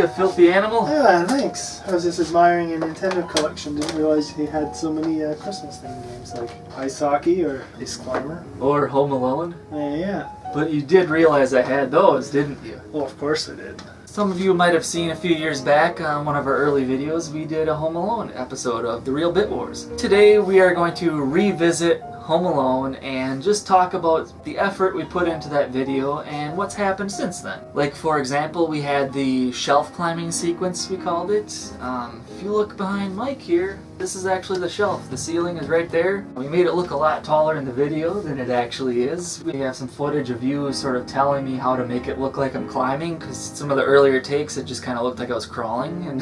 you filthy animal. Yeah, thanks. I was just admiring your Nintendo collection. Didn't realize he had so many Christmas-themed games like Ice Hockey or Ice Climber. Or Home Alone. Yeah. But you did realize I had those, didn't you? Well, of course I did. Some of you might have seen a few years back on one of our early videos, we did a Home Alone episode of The Real Bit Wars. Today we are going to revisit Home Alone and just talk about the effort we put into that video and what's happened since then. Like, for example, we had the shelf climbing sequence, we called it. If you look behind Mike here, this is actually the shelf. The ceiling is right there. We made it look a lot taller in the video than it actually is. We have some footage of you sort of telling me how to make it look like I'm climbing, because some of the earlier takes it just kind of looked like I was crawling. And,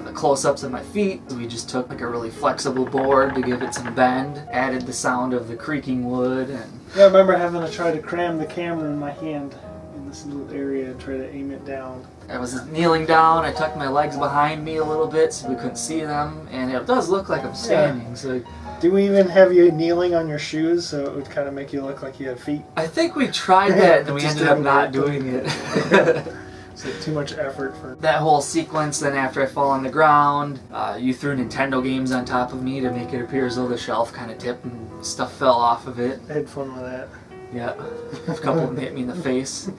the close-ups of my feet, we just took like a really flexible board to give it some bend, added the sound of the creaking wood. And yeah, I remember having to try to cram the camera in my hand in this little area and try to aim it down. I was kneeling down, I tucked my legs behind me a little bit so we couldn't see them, and it does look like I'm standing. Yeah. So do we even have you kneeling on your shoes so it would kind of make you look like you had feet? I think we tried that and we ended up not doing it. So too much effort for that whole sequence. Then after I fall on the ground, you threw Nintendo games on top of me to make it appear as though the shelf kind of tipped and stuff fell off of it. I had fun with that. Yeah, a couple of them hit me in the face.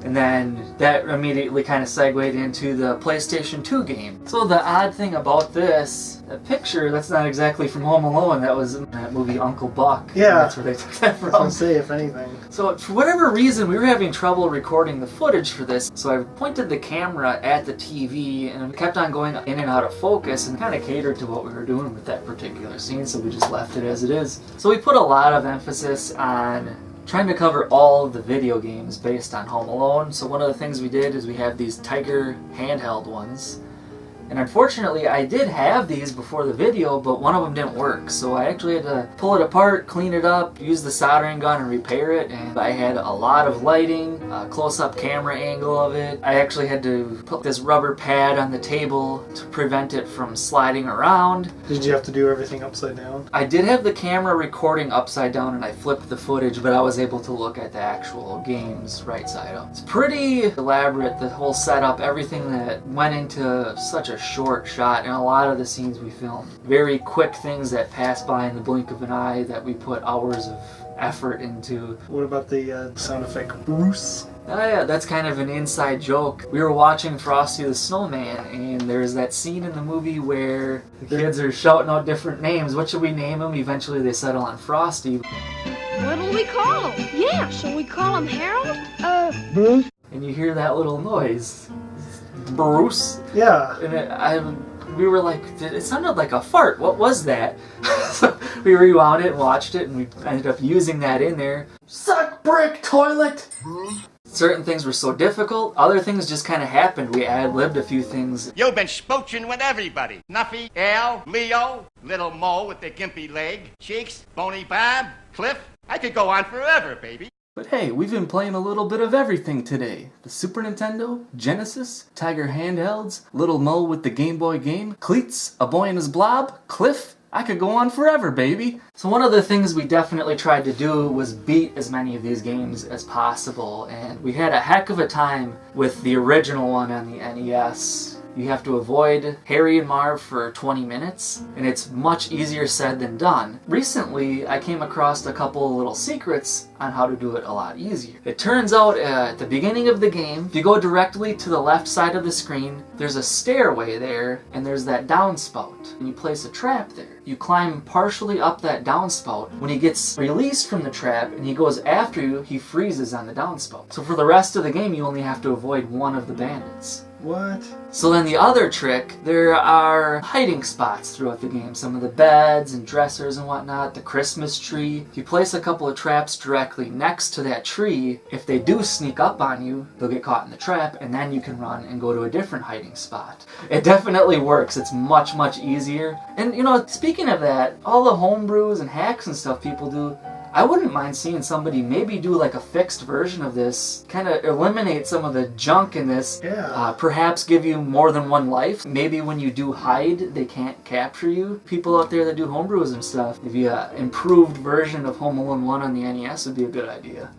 And then that immediately kind of segued into the PlayStation 2 game. So the odd thing about this, the picture, that's not exactly from Home Alone. That was in that movie Uncle Buck. Yeah. That's where they took that from. I was going to say, if anything. So for whatever reason, we were having trouble recording the footage for this. So I pointed the camera at the TV and it kept on going in and out of focus and kind of catered to what we were doing with that particular scene. So we just left it as it is. So we put a lot of emphasis on trying to cover all of the video games based on Home Alone. So one of the things we did is we have these Tiger handheld ones. And unfortunately, I did have these before the video, but one of them didn't work. So I actually had to pull it apart, clean it up, use the soldering gun and repair it. And I had a lot of lighting, a close-up camera angle of it. I actually had to put this rubber pad on the table to prevent it from sliding around. Did you have to do everything upside down? I did have the camera recording upside down and I flipped the footage, but I was able to look at the actual games right side up. It's pretty elaborate, the whole setup, everything that went into such a short shot, and a lot of the scenes we filmed. Very quick things that pass by in the blink of an eye that we put hours of effort into. What about the sound effect Bruce? Oh yeah, that's kind of an inside joke. We were watching Frosty the Snowman, and there's that scene in the movie where the kids are shouting out different names. What should we name him? Eventually they settle on Frosty. What'll we call him? Yeah, shall we call him Harold? Bruce? And you hear that little noise. Bruce? Yeah. And we were like, it sounded like a fart. What was that? So we rewound it and watched it, and we ended up using that in there. Suck brick toilet! Certain things were so difficult, other things just kind of happened. We ad-libbed a few things. You've been spooching with everybody. Nuffy, Al, Leo, Little Mo with the gimpy leg, Cheeks, Bony Bob, Cliff. I could go on forever, baby. But hey, we've been playing a little bit of everything today. The Super Nintendo, Genesis, Tiger handhelds, Little Mo with the Game Boy game, Cleats, A Boy and His Blob, Cliff. I could go on forever, baby. So one of the things we definitely tried to do was beat as many of these games as possible, and we had a heck of a time with the original one on the NES. You have to avoid Harry and Marv for 20 minutes, and it's much easier said than done. Recently, I came across a couple of little secrets on how to do it a lot easier. It turns out at the beginning of the game, if you go directly to the left side of the screen, there's a stairway there, and there's that downspout, and you place a trap there. You climb partially up that downspout. When he gets released from the trap and he goes after you, he freezes on the downspout. So for the rest of the game, you only have to avoid one of the bandits. What? So then the other trick, there are hiding spots throughout the game. Some of the beds and dressers and whatnot, the Christmas tree. If you place a couple of traps directly next to that tree, if they do sneak up on you, they'll get caught in the trap, and then you can run and go to a different hiding spot. It definitely works. It's much, much easier. And you know, speaking of that, all the homebrews and hacks and stuff people do, I wouldn't mind seeing somebody maybe do like a fixed version of this, kind of eliminate some of the junk in this, perhaps give you more than one life. Maybe when you do hide, they can't capture you. People out there that do homebrews and stuff, maybe an improved version of Home Alone 1 on the NES would be a good idea.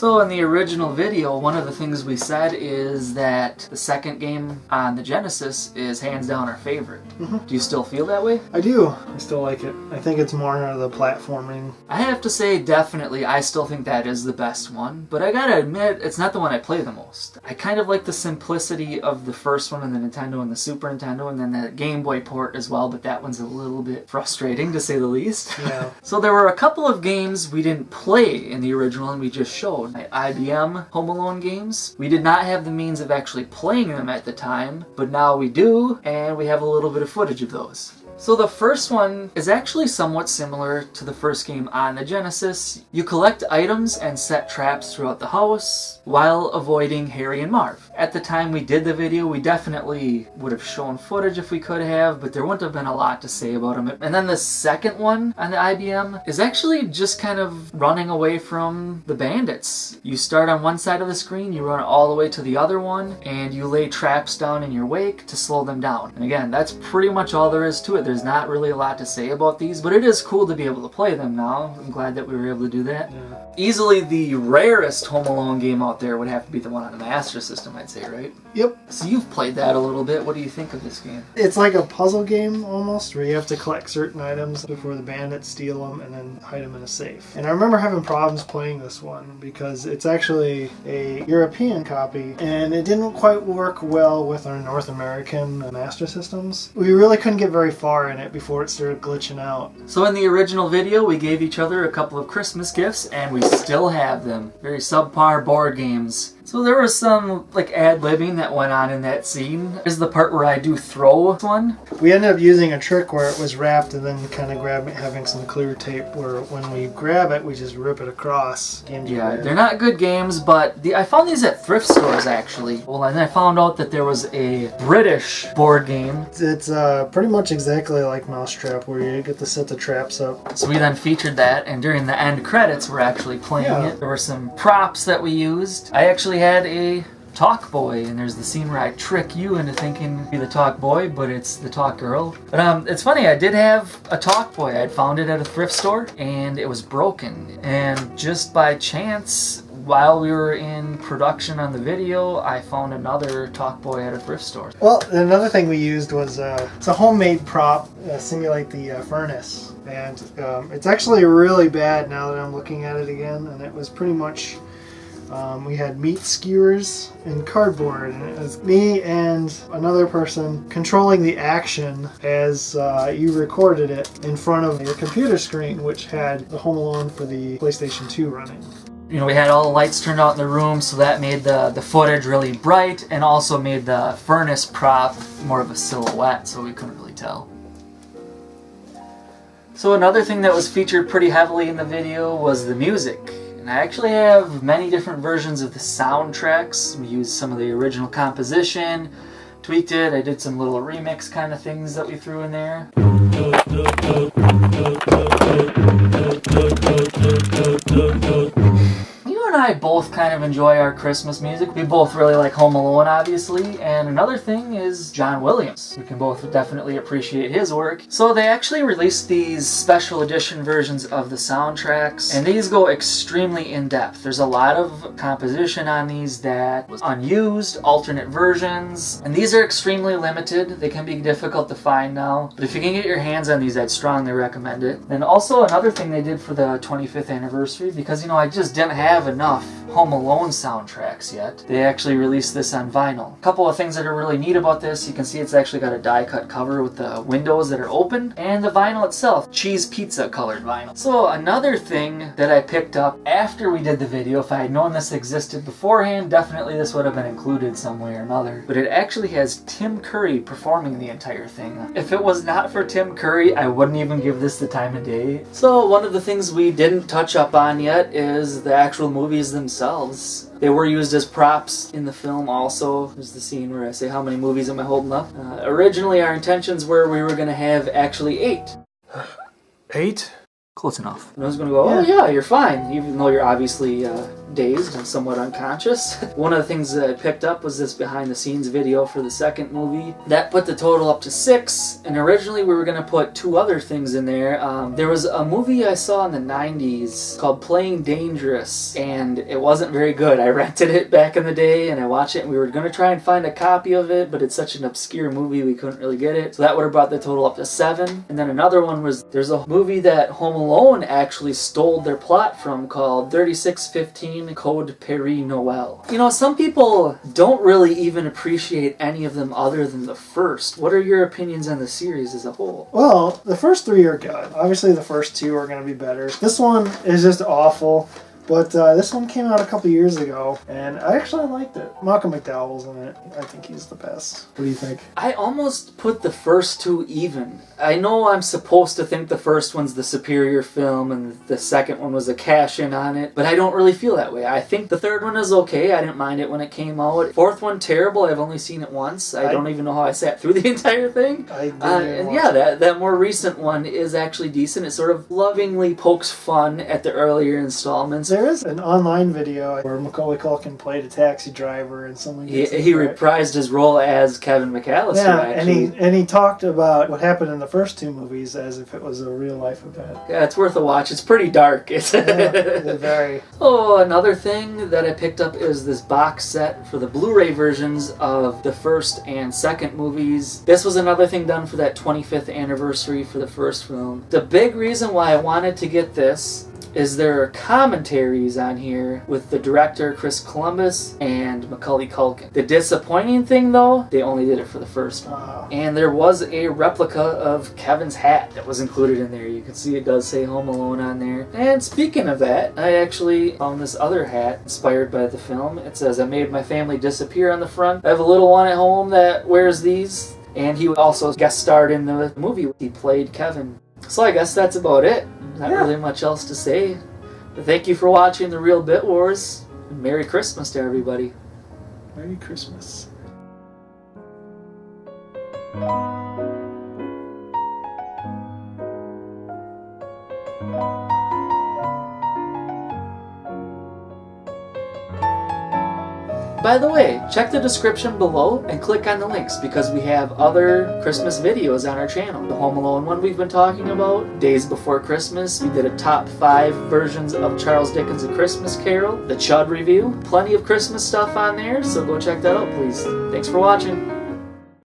So in the original video, one of the things we said is that the second game on the Genesis is hands down our favorite. Do you still feel that way? I do. I still like it. I think it's more of the platforming. I have to say, definitely, I still think that is the best one. But I gotta admit, it's not the one I play the most. I kind of like the simplicity of the first one on the Nintendo and the Super Nintendo, and then the Game Boy port as well, but that one's a little bit frustrating, to say the least. Yeah. So there were a couple of games we didn't play in the original and we just showed. IBM Home Alone games. We did not have the means of actually playing them at the time, but now we do, and we have a little bit of footage of those. So the first one is actually somewhat similar to the first game on the Genesis. You collect items and set traps throughout the house while avoiding Harry and Marv. At the time we did the video, we definitely would have shown footage if we could have, but there wouldn't have been a lot to say about them. And then the second one on the IBM is actually just kind of running away from the bandits. You start on one side of the screen, you run all the way to the other one, and you lay traps down in your wake to slow them down. And again, that's pretty much all there is to it. There's not really a lot to say about these, but it is cool to be able to play them now. I'm glad that we were able to do that. Yeah. Easily the rarest Home Alone game out there would have to be the one on the Master System, I'd say, right? Yep. So you've played that a little bit. What do you think of this game? It's like a puzzle game almost, where you have to collect certain items before the bandits steal them and then hide them in a safe. And I remember having problems playing this one because it's actually a European copy and it didn't quite work well with our North American Master Systems. We really couldn't get very far in it before it started glitching out. So in the original video, we gave each other a couple of Christmas gifts, and we still have them. Very subpar board games. So there was some like ad-libbing that went on in that scene. This is the part where I do throw one. We ended up using a trick where it was wrapped and then kind of having some clear tape where when we grab it, we just rip it across. Yeah, they're not good games, but I found these at thrift stores actually. Well, and I found out that there was a British board game. It's pretty much exactly like Mousetrap, where you get to set the traps up. So we then featured that, and during the end credits, we're actually playing it. There were some props that we used. I actually had a talk boy, and there's the scene where I trick you into thinking it'd be the talk boy, but it's the talk girl. But it's funny, I did have a talk boy. I'd found it at a thrift store, and it was broken. And just by chance, while we were in production on the video, I found another talk boy at a thrift store. Well, another thing we used was it's a homemade prop, simulate the furnace. And it's actually really bad now that I'm looking at it again, and it was pretty much... we had meat skewers and cardboard, and it was me and another person controlling the action as you recorded it in front of your computer screen, which had the Home Alone for the PlayStation 2 running. You know, we had all the lights turned out in the room, so that made the footage really bright, and also made the furnace prop more of a silhouette, so we couldn't really tell. So another thing that was featured pretty heavily in the video was the music. And I actually have many different versions of the soundtracks. We used some of the original composition, tweaked it, I did some little remix kind of things that we threw in there. You and I both kind of enjoy our Christmas music. We both really like Home Alone, obviously. And another thing is John Williams. We can both definitely appreciate his work. So they actually released these special edition versions of the soundtracks, and these go extremely in-depth. There's a lot of composition on these that was unused, alternate versions, and these are extremely limited. They can be difficult to find now, but if you can get your hands on these, I'd strongly recommend it. And also another thing they did for the 25th anniversary, because, you know, I just didn't have enough Home Alone soundtracks yet. They actually released this on vinyl. A couple of things that are really neat about this, you can see it's actually got a die-cut cover with the windows that are open, and the vinyl itself, cheese pizza colored vinyl. So another thing that I picked up after we did the video, if I had known this existed beforehand, definitely this would have been included some way or another, but it actually has Tim Curry performing the entire thing. If it was not for Tim Curry, I wouldn't even give this the time of day. So one of the things we didn't touch up on yet is the actual movies themselves. They were used as props in the film also. There's the scene where I say, how many movies am I holding up? Originally our intentions were we were going to have actually 8. 8? Close enough. And I was going to go, oh yeah, you're fine, even though you're obviously dazed and somewhat unconscious. One of the things that I picked up was this behind the scenes video for the second movie. That put the total up to 6, and originally we were going to put 2 other things in there. There was a movie I saw in the 90s called Playing Dangerous, and it wasn't very good. I rented it back in the day, and I watched it, and we were going to try and find a copy of it, but it's such an obscure movie we couldn't really get it. So that would have brought the total up to 7. And then another one was, there's a movie that Home Alone actually stole their plot from called 3615 Code Perry Noel. You know, some people don't really even appreciate any of them other than the first. What are your opinions on the series as a whole? Well, the first 3 are good. Obviously, the first 2 are going to be better. This one is just awful. But this one came out a couple years ago, and I actually liked it. Malcolm McDowell's in it. I think he's the best. What do you think? I almost put the first 2 even. I know I'm supposed to think the first one's the superior film, and the second one was a cash-in on it, but I don't really feel that way. I think the third one is okay. I didn't mind it when it came out. Fourth one, terrible. I've only seen it once. I don't even know how I sat through the entire thing. And yeah, that more recent one is actually decent. It sort of lovingly pokes fun at the earlier installments. There is an online video where Macaulay Culkin played a taxi driver and someone gets he reprised his role as Kevin McAllister, actually. and he talked about what happened in the first 2 movies as if it was a real life event. Yeah, it's worth a watch. It's pretty dark. It's very. Oh, another thing that I picked up is this box set for the Blu-ray versions of the first and second movies. This was another thing done for that 25th anniversary for the first film. The big reason why I wanted to get this is there are commentaries on here with the director Chris Columbus and Macaulay Culkin. The disappointing thing though, they only did it for the first one. And there was a replica of Kevin's hat that was included in there. You can see it does say Home Alone on there. And speaking of that, I actually found this other hat inspired by the film. It says, "I made my family disappear" on the front. I have a little one at home that wears these, and he also guest starred in the movie. He played Kevin. So I guess that's about it. Not really much else to say. But thank you for watching The Real Bit Wars. And Merry Christmas to everybody. Merry Christmas. By the way, check the description below and click on the links because we have other Christmas videos on our channel. The Home Alone one we've been talking about, Days Before Christmas, we did a top 5 versions of Charles Dickens' A Christmas Carol, the C.H.U.D review, plenty of Christmas stuff on there, so go check that out please. Thanks for watching.